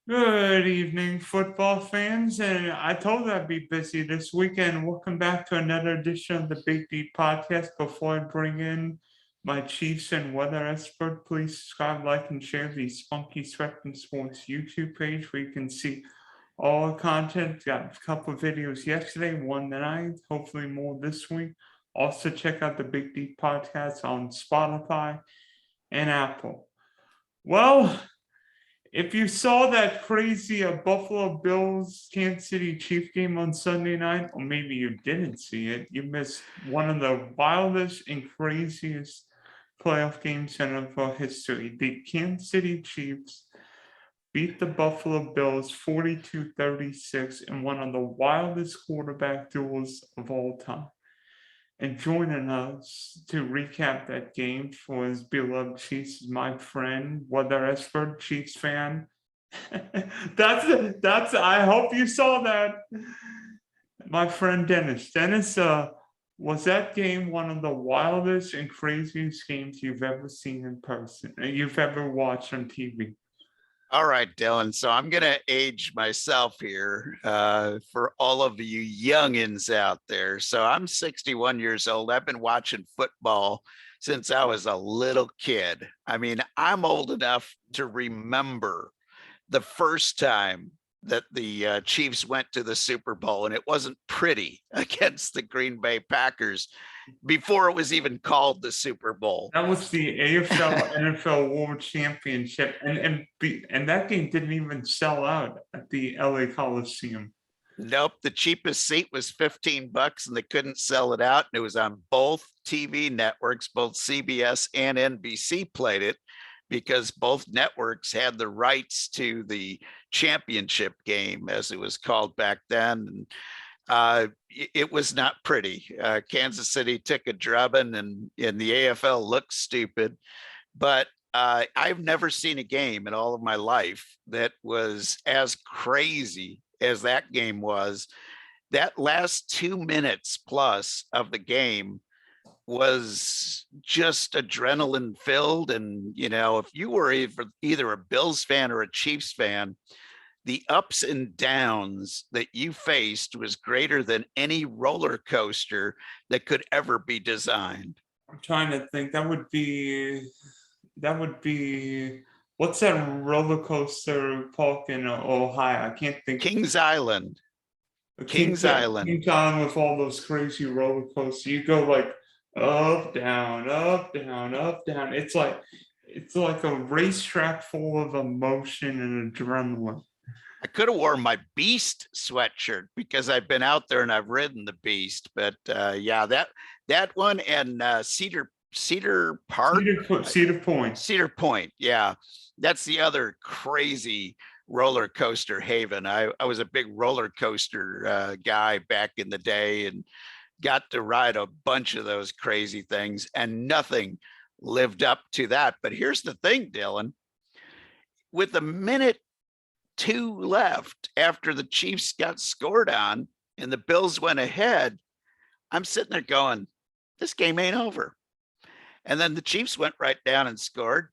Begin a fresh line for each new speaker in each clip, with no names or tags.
Good evening, football fans. And I told you I'd be busy this weekend. Welcome back to another edition of the Big D podcast. Before I bring in my Chiefs and weather expert, please subscribe, like, and share the Spunky Sweating Sports YouTube page where you can see all the content. Got a couple of videos yesterday, one tonight, hopefully more this week. Also, check out the Big D podcast on Spotify and Apple. Well, if you saw that crazy Buffalo Bills Kansas City Chief game on Sunday night, or maybe you didn't see it, you missed one of the wildest and craziest playoff games in NFL history. The Kansas City Chiefs beat the Buffalo Bills 42-36 in one of the wildest quarterback duels of all time. And joining us to recap that game for his beloved Chiefs is my friend, weather expert, Chiefs fan. that's. I hope you saw that, my friend Dennis. Dennis, was that game one of the wildest and craziest games you've ever seen in person? You've ever watched on TV?
All right, Dylan. So I'm going to age myself here for all of you youngins out there. So I'm 61 years old. I've been watching football since I was a little kid. I mean, I'm old enough to remember the first time that the Chiefs went to the Super Bowl, and it wasn't pretty against the Green Bay Packers before it was even called the Super Bowl.
That was the AFL NFL World Championship, and that game didn't even sell out at the LA Coliseum.
Nope, the cheapest seat was $15 and they couldn't sell it out. And it was on both TV networks, both CBS and NBC played it because both networks had the rights to the championship game, as it was called back then. And it was not pretty. Kansas City took a drubbing, and the AFL looked stupid. But I've never seen a game in all of my life that was as crazy as that game was. That last 2 minutes plus of the game was just adrenaline filled. And, if you were either a Bills fan or a Chiefs fan, the ups and downs that you faced was greater than any roller coaster that could ever be designed.
I'm trying to think. That would be what's that roller coaster park in Ohio? I can't think.
Kings Island. Kings Island.
Kings Island with all those crazy roller coasters. You go like up, down, up, down, up, down. It's like a racetrack full of emotion and adrenaline.
I could have worn my Beast sweatshirt because I've been out there and I've ridden the Beast. But yeah, that one and Cedar Park,
Cedar Point.
Yeah, that's the other crazy roller coaster haven. I was a big roller coaster guy back in the day and got to ride a bunch of those crazy things, and nothing lived up to that. But here's the thing, Dylan, with a minute 2 left after the Chiefs got scored on and the Bills went ahead, I'm sitting there going, this game ain't over. And then the Chiefs went right down and scored.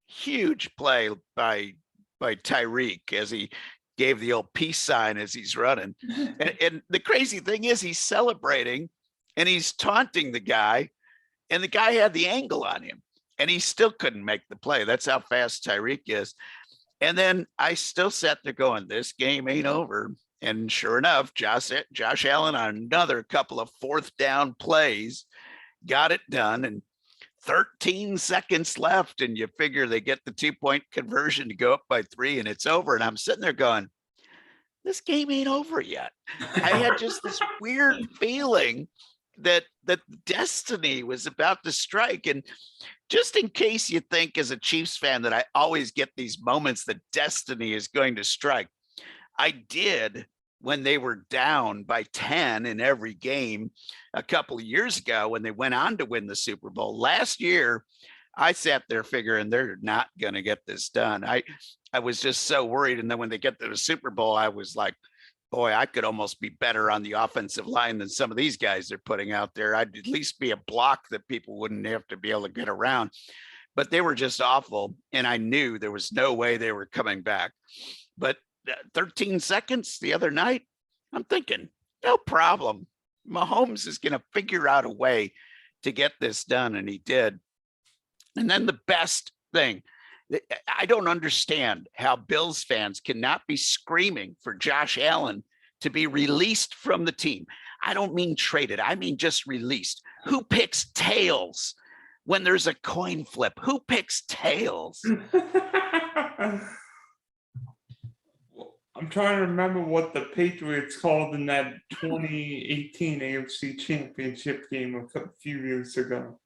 Huge play by Tyreek as he gave the old peace sign as he's running. And the crazy thing is he's celebrating and he's taunting the guy, and the guy had the angle on him and he still couldn't make the play. That's how fast Tyreek is. And then I still sat there going, this game ain't over. And sure enough, Josh Allen on another couple of fourth down plays got it done. And 13 seconds left, and you figure they get the 2-point conversion to go up by 3 and it's over. And I'm sitting there going, this game ain't over yet. I had just this weird feeling that destiny was about to strike. And just in case you think as a Chiefs fan that I always get these moments that destiny is going to strike, I did when they were down by 10 in every game a couple of years ago when they went on to win the Super Bowl. Last year, I sat there figuring they're not going to get this done. I was just so worried. And then when they get to the Super Bowl, I was like, boy, I could almost be better on the offensive line than some of these guys they're putting out there. I'd at least be a block that people wouldn't have to be able to get around. but they were just awful. And I knew there was no way they were coming back. But 13 seconds the other night, I'm thinking, no problem. Mahomes is going to figure out a way to get this done. And he did. And then the best thing, I don't understand how Bills fans cannot be screaming for Josh Allen to be released from the team. I don't mean traded. I mean just released. Who picks tails when there's a coin flip? Who picks tails?
I'm trying to remember what the Patriots called in that 2018 AFC Championship game a few years ago.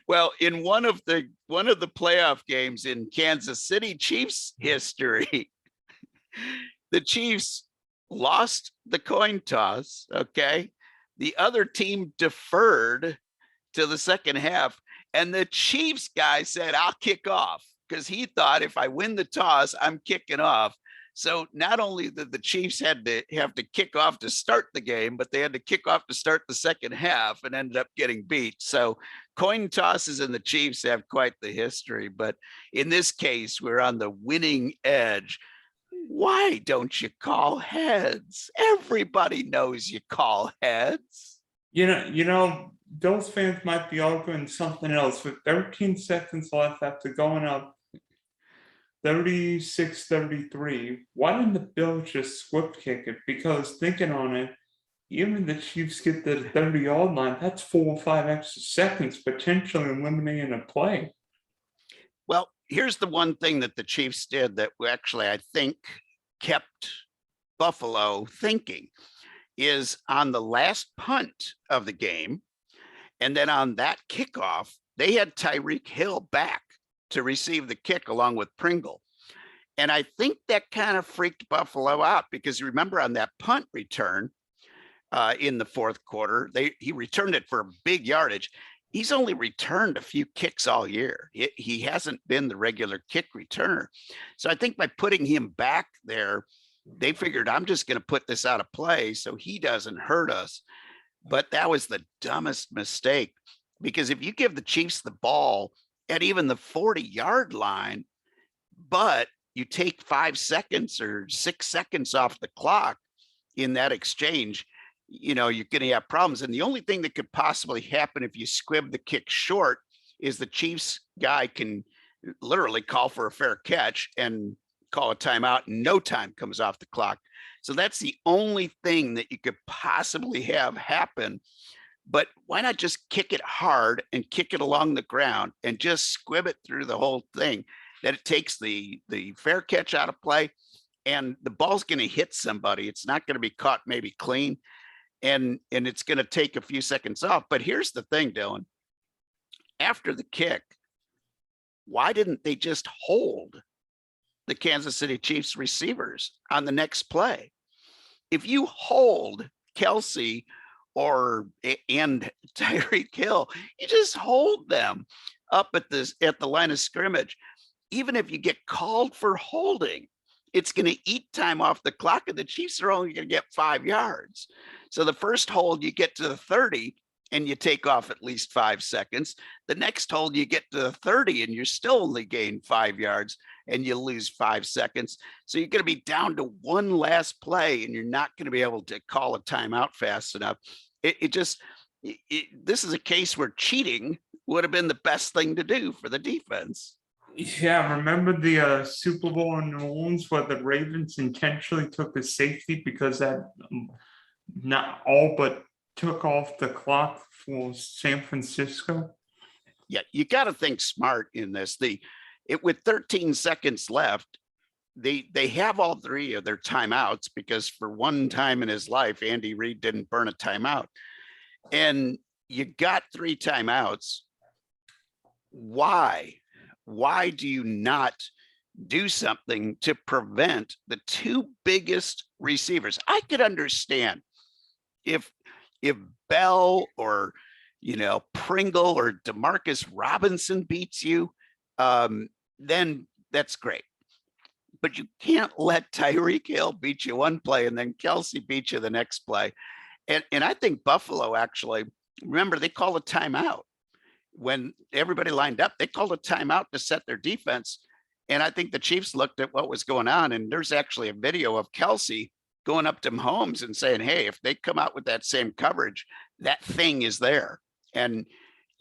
Well, in one of the playoff games in Kansas City Chiefs history, the Chiefs lost the coin toss. Okay. The other team deferred to the second half, and the Chiefs guy said, I'll kick off, because he thought if I win the toss, I'm kicking off. So not only did the Chiefs have to kick off to start the game, but they had to kick off to start the second half and ended up getting beat. So coin tosses and the Chiefs have quite the history. But in this case, we're on the winning edge. Why don't you call heads? Everybody knows you call heads.
You know, Bills fans might be arguing something else. With 13 seconds left after going up 36-33, why didn't the Bills just squib kick it? Because thinking on it, even the Chiefs get the 30-yard line, that's 4 or 5 extra seconds, potentially eliminating a play.
Well, here's the one thing that the Chiefs did that actually I think kept Buffalo thinking, is on the last punt of the game, and then on that kickoff, they had Tyreek Hill back to receive the kick along with Pringle. And I think that kind of freaked Buffalo out, because remember on that punt return in the fourth quarter, he returned it for a big yardage. He's only returned a few kicks all year. He hasn't been the regular kick returner. So I think by putting him back there, they figured, I'm just going to put this out of play so he doesn't hurt us. But that was the dumbest mistake, because if you give the Chiefs the ball at even the 40-yard line, but you take 5 seconds or 6 seconds off the clock in that exchange, you're going to have problems. And the only thing that could possibly happen if you squib the kick short is the Chiefs guy can literally call for a fair catch and call a timeout, and no time comes off the clock. So that's the only thing that you could possibly have happen. But why not just kick it hard and kick it along the ground and just squib it through the whole thing? That it takes the fair catch out of play, and the ball's going to hit somebody. It's not going to be caught maybe clean, and it's going to take a few seconds off. But here's the thing, Dylan. After the kick, why didn't they just hold the Kansas City Chiefs receivers on the next play? If you hold Kelce and Tyreek Hill, you just hold them up at the line of scrimmage. Even if you get called for holding, it's going to eat time off the clock, and the Chiefs are only going to get 5 yards. So the first hold, you get to the 30 and you take off at least 5 seconds. The next hold, you get to the 30 and you're still only gain 5 yards and you lose 5 seconds. So you're going to be down to one last play, and you're not going to be able to call a timeout fast enough. This is a case where cheating would have been the best thing to do for the defense.
Yeah, remember the Super Bowl in New Orleans where the Ravens intentionally took a safety because that not all but took off the clock for San Francisco?
Yeah, you got to think smart in this. With 13 seconds left, they have all 3 of their timeouts, because for one time in his life, Andy Reid didn't burn a timeout. And you got 3 timeouts. Why do you not do something to prevent the 2 biggest receivers? I could understand if Bell or Pringle or Demarcus Robinson beats you, then that's great. But you can't let Tyreek Hill beat you one play and then Kelce beat you the next play. And I think Buffalo actually, remember, they call a timeout. when everybody lined up, they called a timeout to set their defense. And I think the Chiefs looked at what was going on, and there's actually a video of Kelce going up to Mahomes and saying, hey, if they come out with that same coverage, that thing is there. And,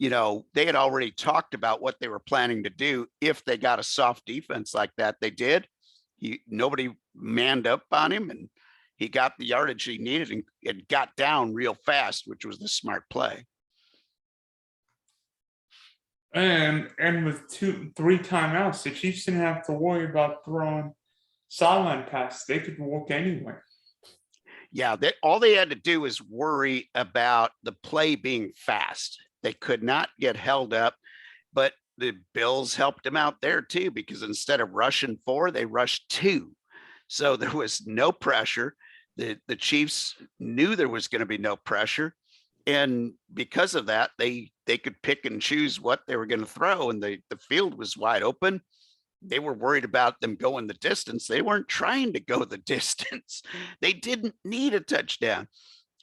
they had already talked about what they were planning to do. If they got a soft defense like that, they did. Nobody manned up on him, and he got the yardage he needed and got down real fast, which was the smart play.
And with 3 timeouts, the Chiefs didn't have to worry about throwing sideline passes. They could walk anywhere.
Yeah, all they had to do was worry about the play being fast. They could not get held up, but the Bills helped them out there too, because instead of rushing 4, they rushed 2. So there was no pressure. The Chiefs knew there was going to be no pressure. And because of that, they could pick and choose what they were going to throw. And the field was wide open. They were worried about them going the distance. They weren't trying to go the distance. They didn't need a touchdown.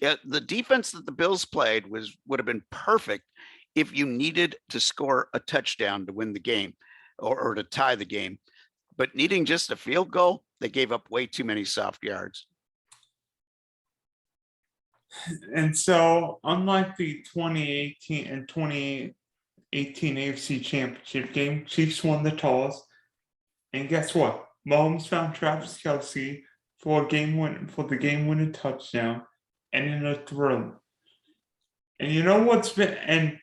The defense that the Bills played would have been perfect if you needed to score a touchdown to win the game or to tie the game. But needing just a field goal, they gave up way too many soft yards.
And so, unlike the 2018 and 2018 AFC Championship game, Chiefs won the toss. And guess what? Mahomes found Travis Kelce for the game-winning touchdown, and in a thrill. And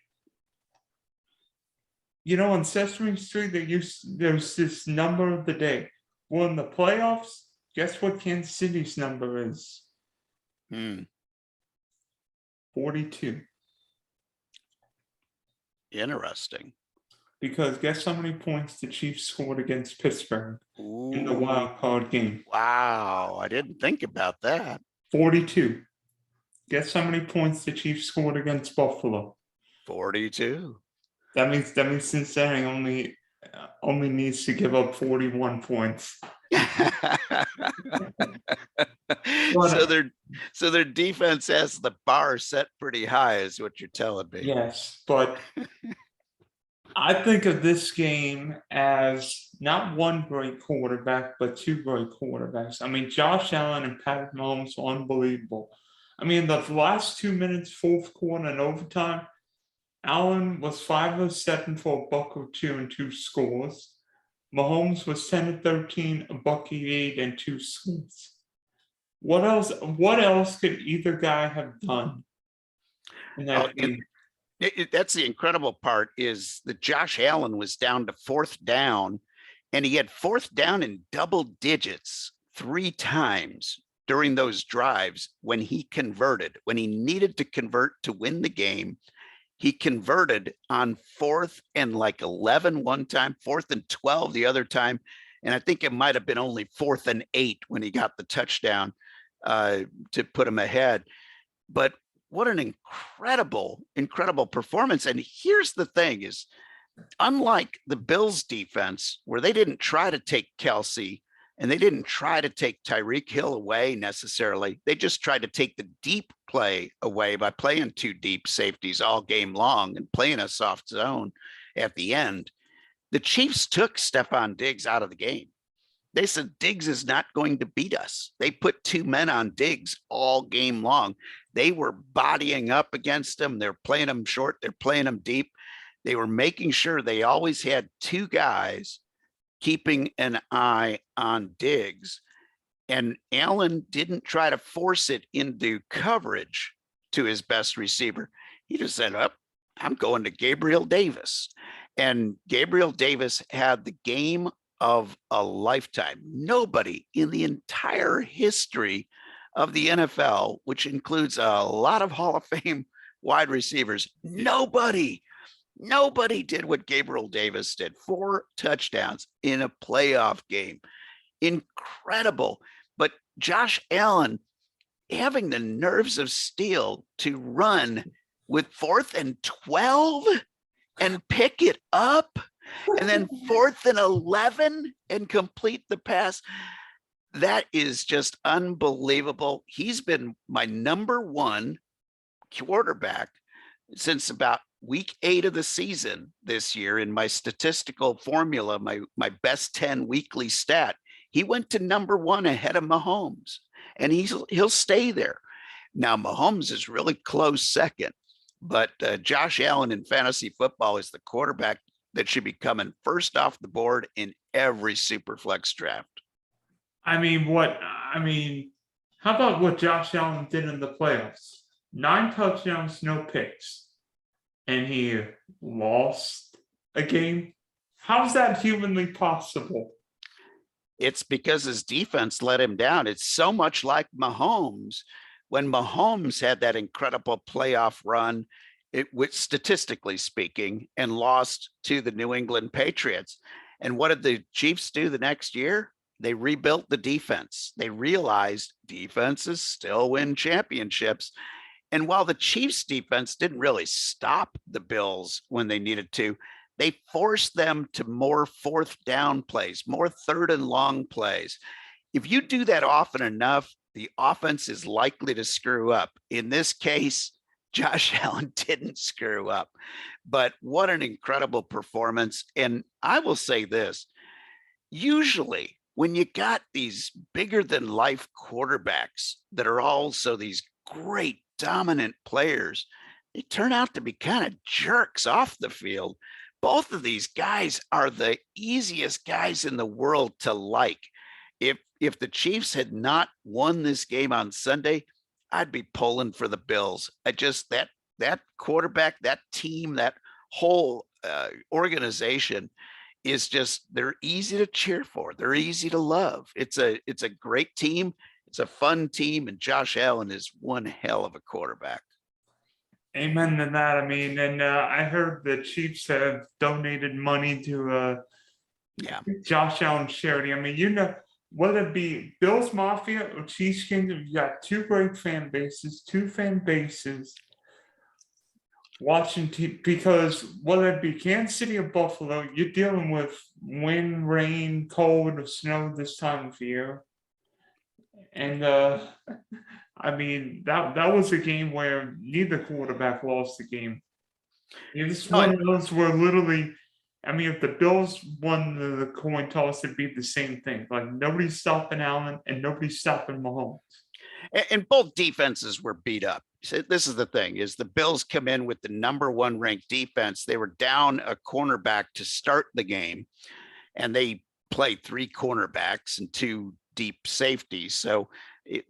on Sesame Street, there's this number of the day. Well, in the playoffs, guess what Kansas City's number is? 42.
Interesting.
Because guess how many points the Chiefs scored against Pittsburgh in the wild card game?
Wow, I didn't think about that.
42. Guess how many points the Chiefs scored against Buffalo?
42.
That means Cincinnati only needs to give up 41 points.
So their defense has the bar set pretty high, is what you're telling me.
Yes, but I think of this game as not one great quarterback, but 2 great quarterbacks. I mean, Josh Allen and Patrick Mahomes were unbelievable. I mean, the last 2 minutes, fourth quarter and overtime, Allen was 5 of 7 for $102 and 2 scores. Mahomes was 10 of 13, $188 and 2 scores. What else could either guy have done in that game?
That's the incredible part, is that Josh Allen was down to 4th down, and he had 4th down in double digits 3 times during those drives when he needed to convert to win the game. He converted on 4th and 11 one time, 4th and 12 the other time. And I think it might have been only 4th and 8 when he got the touchdown to put him ahead. But what an incredible performance. And here's the thing is, unlike the Bills defense, where they didn't try to take Kelce and they didn't try to take Tyreek Hill away necessarily, they just tried to take the deep play away by playing 2 deep safeties all game long and playing a soft zone at the end. The Chiefs took Stephon Diggs out of the game. They said Diggs is not going to beat us. They put 2 men on Diggs all game long. They were bodying up against him. They're playing him short. They're playing him deep. They were making sure they always had 2 guys keeping an eye on Diggs. And Allen didn't try to force it into coverage to his best receiver. He just said, I'm going to Gabriel Davis. And Gabriel Davis had the game of a lifetime. Nobody in the entire history of the NFL, which includes a lot of Hall of Fame wide receivers, nobody did what Gabriel Davis did. 4 touchdowns in a playoff game. Incredible. But Josh Allen having the nerves of steel to run with 4th and 12 and pick it up, and then 4th and 11 and complete the pass. That is just unbelievable. He's been my number 1 quarterback since about week 8 of the season this year in my statistical formula, my best 10 weekly stat, he went to number 1 ahead of Mahomes, and he'll stay there. Now, Mahomes is really close second, but Josh Allen in fantasy football is the quarterback that should be coming first off the board in every Superflex draft.
I mean, how about what Josh Allen did in the playoffs? 9 touchdowns, no picks, and he lost a game. How's that humanly possible?
It's because his defense let him down. It's so much like Mahomes. When Mahomes had that incredible playoff run, which statistically speaking, and lost to the New England Patriots. And what did the Chiefs do the next year? They rebuilt the defense. They realized defenses still win championships. And while the Chiefs defense didn't really stop the Bills when they needed to, they forced them to more fourth down plays, more third and long plays. If you do that often enough, the offense is likely to screw up. In this case, Josh Allen didn't screw up, but what an incredible performance. And I will say this, usually when you got these bigger than life quarterbacks that are also these great dominant players, they turn out to be kind of jerks off the field. Both of these guys are the easiest guys in the world to like. If the Chiefs had not won this game on Sunday, I'd be pulling for the Bills. That quarterback, that team, that whole organization is just, they're easy to cheer for. They're easy to love. It's a great team. It's a fun team, and Josh Allen is one hell of a quarterback.
Amen to that. I mean, and I heard the Chiefs have donated money to Josh Allen charity. I mean, whether it be Bills Mafia or Chiefs Kingdom, you got two great fan bases, watching because whether it be Kansas City or Buffalo, you're dealing with wind, rain, cold, or snow this time of year. And I mean, that was a game where neither quarterback lost the game. It's one of those where literally, I mean, if the Bills won the coin toss, it'd be the same thing. Like nobody's stopping Allen and nobody's stopping Mahomes.
And both defenses were beat up. So this is the thing: is the Bills come in with the number 1 ranked defense. They were down a cornerback to start the game, and they played 3 cornerbacks and 2 deep safeties. So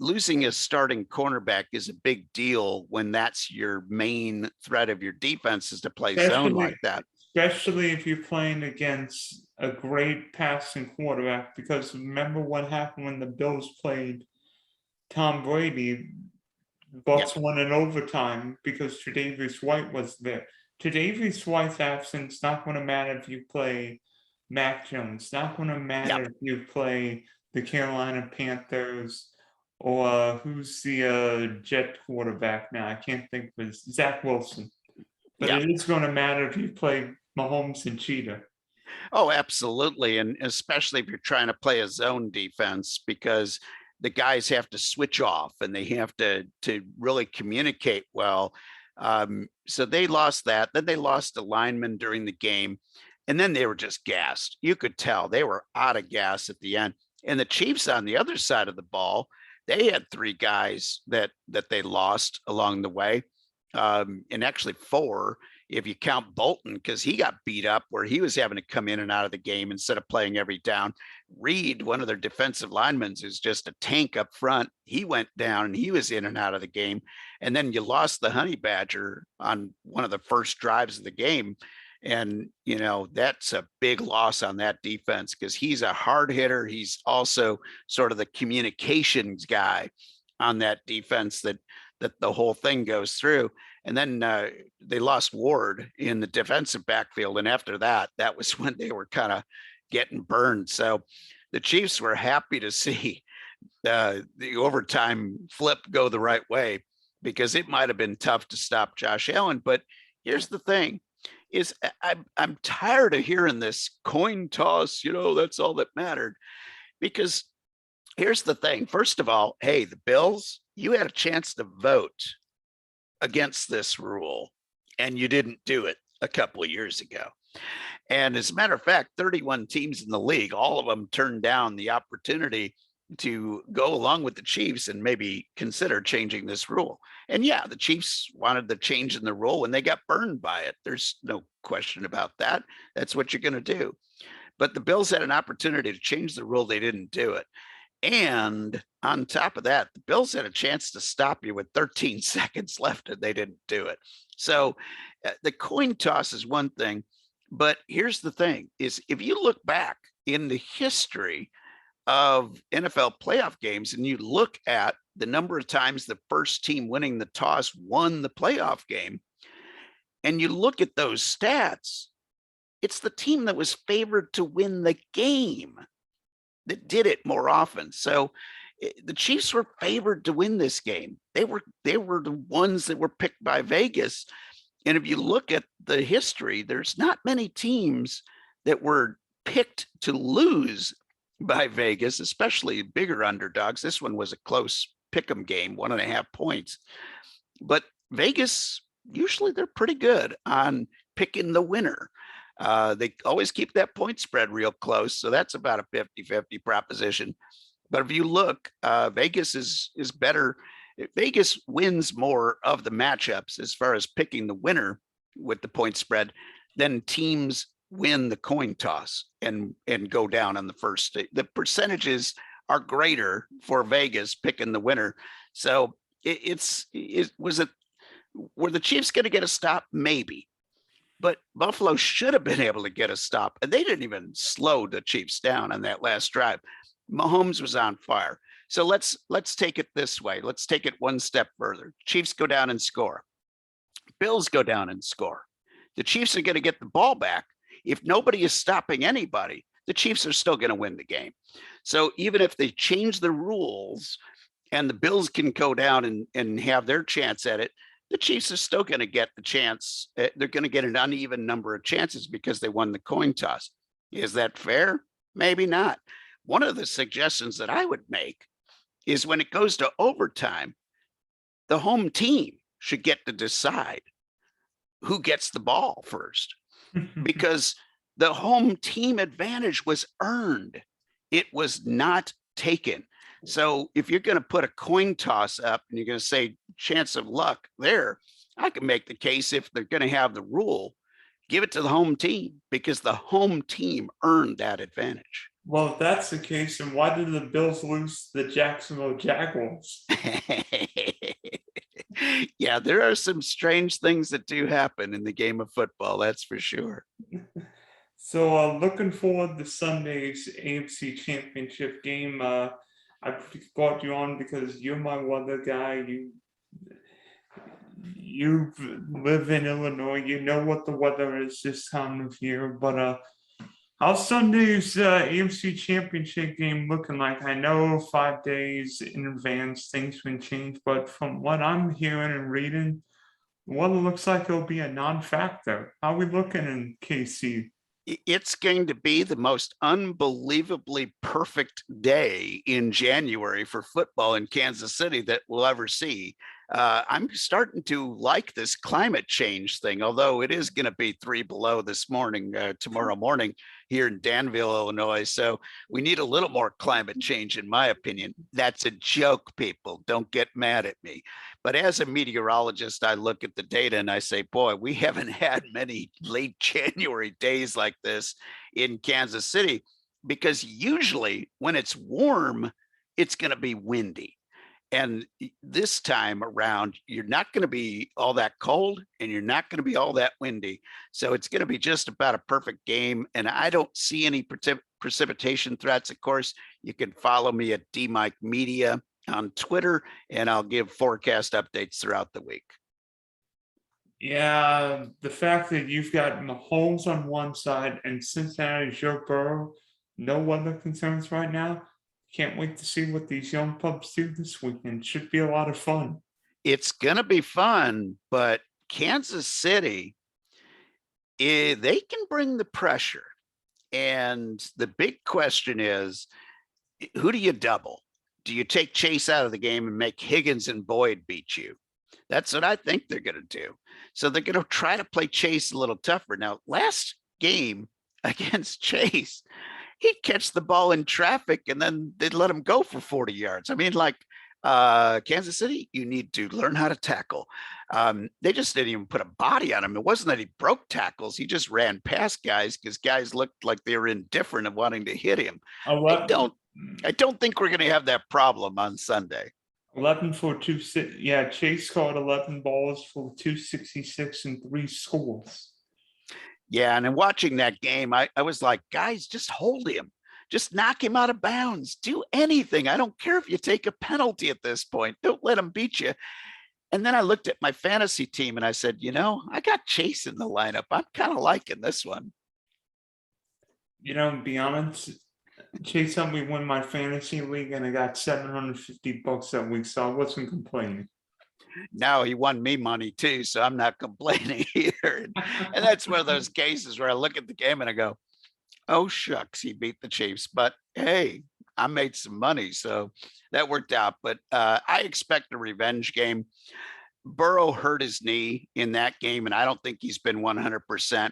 losing a starting cornerback is a big deal when that's your main threat of your defense, is to play zone like that.
Especially if you're playing against a great passing quarterback, because remember what happened when the Bills played Tom Brady. Bucks won in overtime because Tre'Davious White was there. Tre'Davious White's absence not going to matter if you play Mac Jones. Not going to matter if you play the Carolina Panthers or who's the Jet quarterback now. I can't think of it. Zach Wilson. But it is going to matter if you play Mahomes and Cheetah.
Oh, absolutely. And especially if you're trying to play a zone defense, because the guys have to switch off and they have to really communicate well. So they lost that. Then they lost a lineman during the game. And then they were just gassed. You could tell they were out of gas at the end. And the Chiefs on the other side of the ball, they had 3 guys that they lost along the way. And actually 4, if you count Bolton, because he got beat up where he was having to come in and out of the game instead of playing every down. Reed, one of their defensive linemen, who's just a tank up front, he went down and he was in and out of the game. And then you lost the Honey Badger on one of the first drives of the game. And, that's a big loss on that defense because he's a hard hitter. He's also sort of the communications guy on that defense that the whole thing goes through. And then they lost Ward in the defensive backfield. And after that was when they were kind of getting burned. So the Chiefs were happy to see the overtime flip go the right way, because it might have been tough to stop Josh Allen. But here's the thing is I'm tired of hearing this coin toss, that's all that mattered. Because here's the thing. First of all, hey, the Bills, you had a chance to vote against this rule. and you didn't do it a couple of years ago. And as a matter of fact, 31 teams in the league, all of them turned down the opportunity to go along with the Chiefs and maybe consider changing this rule. And yeah, the Chiefs wanted the change in the rule and they got burned by it. There's no question about that. That's what you're going to do. But the Bills had an opportunity to change the rule. They didn't do it. And on top of that, the Bills had a chance to stop you with 13 seconds left and they didn't do it. So the coin toss is one thing. But here's the thing is if you look back in the history of NFL playoff games and you look at the number of times the first team winning the toss won the playoff game, and you look at those stats, it's the team that was favored to win the game that did it more often. So the Chiefs were favored to win this game. They were the ones that were picked by Vegas. And if you look at the history, there's not many teams that were picked to lose by Vegas, especially bigger underdogs. This one was a close pick'em game, 1.5 points. But Vegas, usually they're pretty good on picking the winner. They always keep that point spread real close. So that's about a 50-50 proposition. But if you look, Vegas is better. Vegas wins more of the matchups as far as picking the winner with the point spread than teams win the coin toss and go down on the first. The percentages are greater for Vegas picking the winner. So were the Chiefs going to get a stop? Maybe. But Buffalo should have been able to get a stop, and they didn't even slow the Chiefs down on that last drive. Mahomes was on fire. So let's take it this way. Let's take it one step further. Chiefs go down and score. Bills go down and score. The Chiefs are going to get the ball back. If nobody is stopping anybody, the Chiefs are still going to win the game. So even if they change the rules and the Bills can go down and have their chance at it, the Chiefs are still going to get the chance. They're going to get an uneven number of chances because they won the coin toss. Is that fair? Maybe not. One of the suggestions that I would make is when it goes to overtime, the home team should get to decide who gets the ball first, because the home team advantage was earned. It was not taken. So if you're going to put a coin toss up and you're going to say chance of luck there, I can make the case if they're going to have the rule, give it to the home team because the home team earned that advantage.
Well, if that's the case, then why did the Bills lose to the Jacksonville Jaguars?
Yeah, there are some strange things that do happen in the game of football, that's for sure.
So looking forward to Sunday's AFC Championship game. I brought you on because you're my weather guy. You live in Illinois. You know what the weather is this time of year. But how's Sunday's AFC Championship game looking like? I know 5 days in advance things can change, but from what I'm hearing and reading, the weather looks like it'll be a non-factor. How are we looking in KC?
It's going to be the most unbelievably perfect day in January for football in Kansas City that we'll ever see. I'm starting to like this climate change thing, although it is going to be 3 below this morning, tomorrow morning here in Danville, Illinois. So we need a little more climate change, in my opinion. That's a joke, people. Don't get mad at me. But as a meteorologist, I look at the data and I say, boy, we haven't had many late January days like this in Kansas City, because usually when it's warm, it's going to be windy. And this time around, you're not going to be all that cold and you're not going to be all that windy. So it's going to be just about a perfect game. And I don't see any precipitation threats. Of course, you can follow me at DMICMedia on Twitter, and I'll give forecast updates throughout the week.
Yeah, the fact that you've got Mahomes on one side and Cincinnati Joe Burrow, no weather concerns right now. Can't wait to see what these young pups do this weekend. Should be a lot of fun.
It's going to be fun, but Kansas City, they can bring the pressure. And the big question is, who do you double? Do you take Chase out of the game and make Higgins and Boyd beat you? That's what I think they're going to do. So they're going to try to play Chase a little tougher. Now, last game against Chase, he'd catch the ball in traffic and then they'd let him go for 40 yards. I mean, like Kansas City, you need to learn how to tackle. They just didn't even put a body on him. It wasn't that he broke tackles. He just ran past guys because guys looked like they were indifferent of wanting to hit him. I don't think we're going to have that problem on Sunday.
11 for 2. Yeah, Chase caught 11 balls for 266 and 3 scores.
Yeah, and in watching that game, I was like, guys, just hold him. Just knock him out of bounds. Do anything. I don't care if you take a penalty at this point. Don't let him beat you. And then I looked at my fantasy team and I said, I got Chase in the lineup. I'm kind of liking this one.
To be honest, Chase helped me win my fantasy league and I got $750 that week, so I wasn't complaining.
No, he won me money too, so I'm not complaining either. And that's one of those cases where I look at the game and I go, oh, shucks, he beat the Chiefs. But hey, I made some money, so that worked out. But I expect a revenge game. Burrow hurt his knee in that game, and I don't think he's been 100%.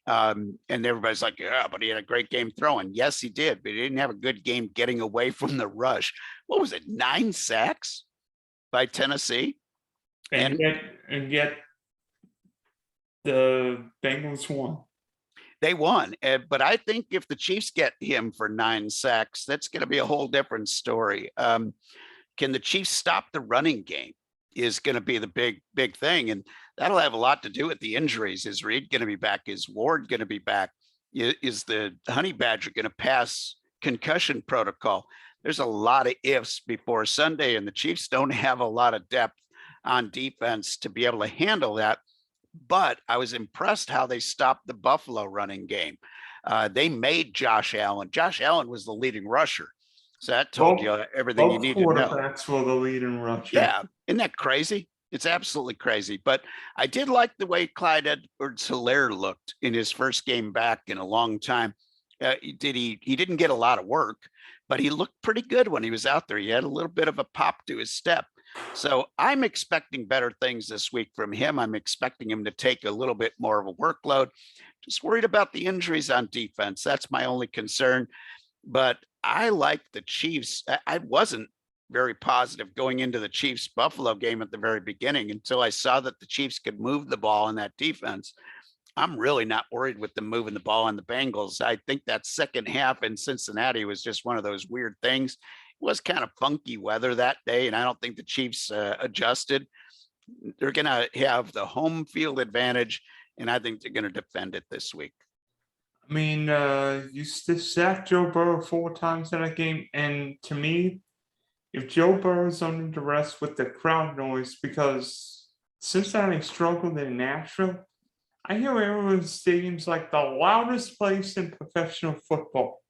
And everybody's like, yeah, but he had a great game throwing. Yes, he did, but he didn't have a good game getting away from the rush. What was it, 9 sacks by Tennessee?
And yet the Bengals won.
They won, but I think if the Chiefs get him for 9 sacks, that's going to be a whole different story. Can the Chiefs stop the running game is going to be the big thing, and that'll have a lot to do with the injuries. Is Reed going to be back? Is Ward going to be back? Is the Honey Badger going to pass concussion protocol? There's a lot of ifs before Sunday, and the Chiefs don't have a lot of depth on defense to be able to handle that. But I was impressed how they stopped the Buffalo running game. They made Josh Allen. Josh Allen was the leading rusher. So that told you everything you need to know.
Quarterbacks were the leading rusher.
Yeah. Isn't that crazy? It's absolutely crazy. But I did like the way Clyde Edwards-Helaire looked in his first game back in a long time. He didn't get a lot of work, but he looked pretty good when he was out there. He had a little bit of a pop to his step. So I'm expecting better things this week from him. I'm expecting him to take a little bit more of a workload. Just worried about the injuries on defense. That's my only concern. But I like the Chiefs. I wasn't very positive going into the Chiefs Buffalo game at the very beginning until I saw that the Chiefs could move the ball in that defense. I'm really not worried with them moving the ball on the Bengals. I think that second half in Cincinnati was just one of those weird things. It was kind of funky weather that day, and I don't think the Chiefs adjusted. They're going to have the home field advantage, and I think they're going to defend it this week.
I mean, you sacked Joe Burrow 4 times in that game, and to me, if Joe Burrow's under duress with the crowd noise, because Cincinnati struggled in Nashville, I hear Arrowhead Stadium's like the loudest place in professional football.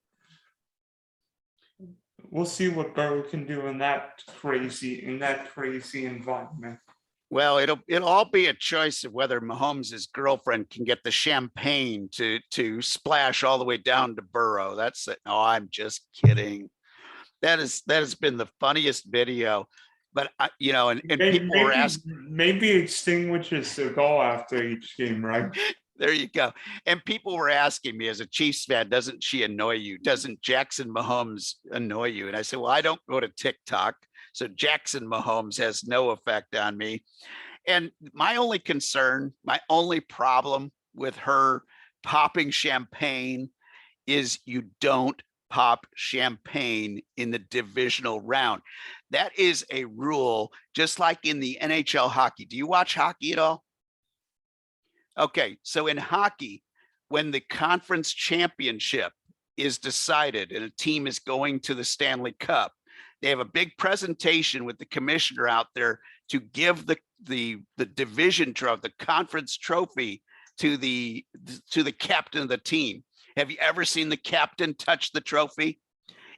We'll see what Burrow can do in that crazy environment.
Well, it'll all be a choice of whether Mahomes' girlfriend can get the champagne to splash all the way down to Burrow. That's it. No, I'm just kidding. That has been the funniest video. But and people were asking.
Maybe extinguishes the goal after each game, right?
There you go. And people were asking me, as a Chiefs fan, doesn't she annoy you? Doesn't Jackson Mahomes annoy you? And I said, well, I don't go to TikTok, so Jackson Mahomes has no effect on me. And my only concern, my only problem with her popping champagne is you don't pop champagne in the divisional round. That is a rule, just like in the NHL hockey. Do you watch hockey at all? Okay, so in hockey, when the conference championship is decided and a team is going to the Stanley Cup, they have a big presentation with the commissioner out there to give the division trophy, the conference trophy to the captain of the team. Have you ever seen the captain touch the trophy?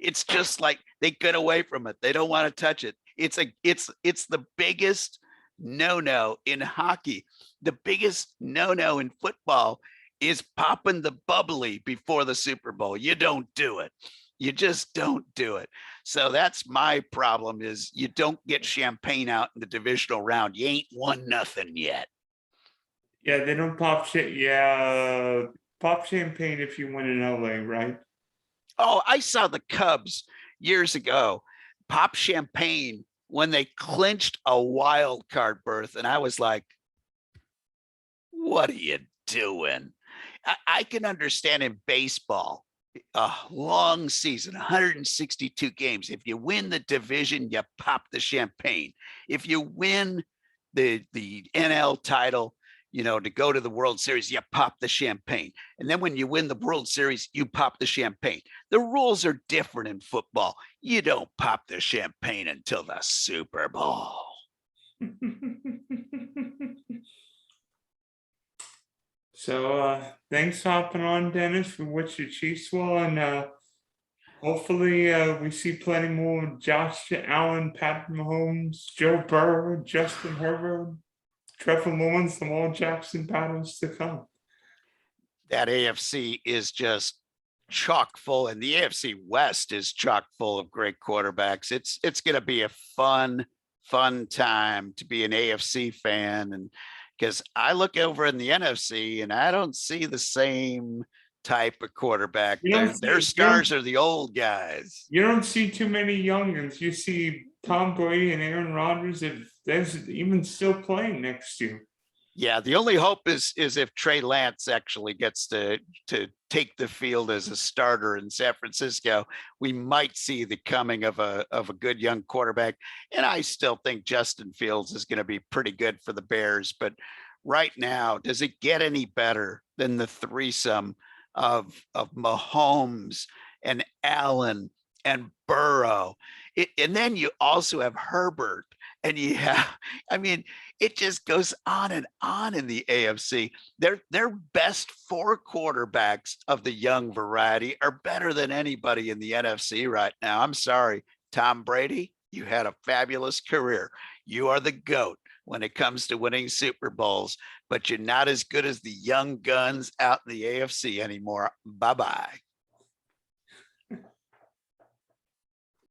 It's just like they get away from it. They don't want to touch it. It's the biggest no-no in hockey. The biggest no-no in football is popping the bubbly before the Super Bowl. You don't do it. You just don't do it. So that's my problem is you don't get champagne out in the divisional round. You ain't won nothing yet.
Yeah, they don't pop shit. Yeah, pop champagne if you win in LA, right?
Oh, I saw the Cubs years ago pop champagne when they clinched a wild card berth. And I was like, what are you doing? I can understand in baseball, a long season, 162 games. If you win the division, you pop the champagne. If you win the NL title, to go to the World Series, you pop the champagne. And then when you win the World Series, you pop the champagne. The rules are different in football. You don't pop the champagne until the Super Bowl.
So thanks for hopping on, Dennis. We wish you Chiefs well, and hopefully we see plenty more Josh Allen, Patrick Mahomes, Joe Burrow, Justin Herbert, Trevor Lawrence, Lamar Jackson battles to come.
That AFC is just chock full, and the AFC West is chock full of great quarterbacks. It's going to be a fun time to be an AFC fan, and because I look over in the NFC and I don't see the same type of quarterback. Their stars are the old guys.
You don't see too many youngins. You see Tom Brady and Aaron Rodgers, if there's even still playing next year.
Yeah, the only hope is if Trey Lance actually gets to take the field as a starter in San Francisco, we might see the coming of a good young quarterback. And I still think Justin Fields is going to be pretty good for the Bears. But right now, does it get any better than the threesome of Mahomes and Allen and Burrow? And then you also have Herbert, and it just goes on and on in the AFC. Their best four quarterbacks of the young variety are better than anybody in the NFC right now. I'm sorry, Tom Brady, you had a fabulous career. You are the GOAT when it comes to winning Super Bowls, but you're not as good as the young guns out in the AFC anymore. Bye-bye.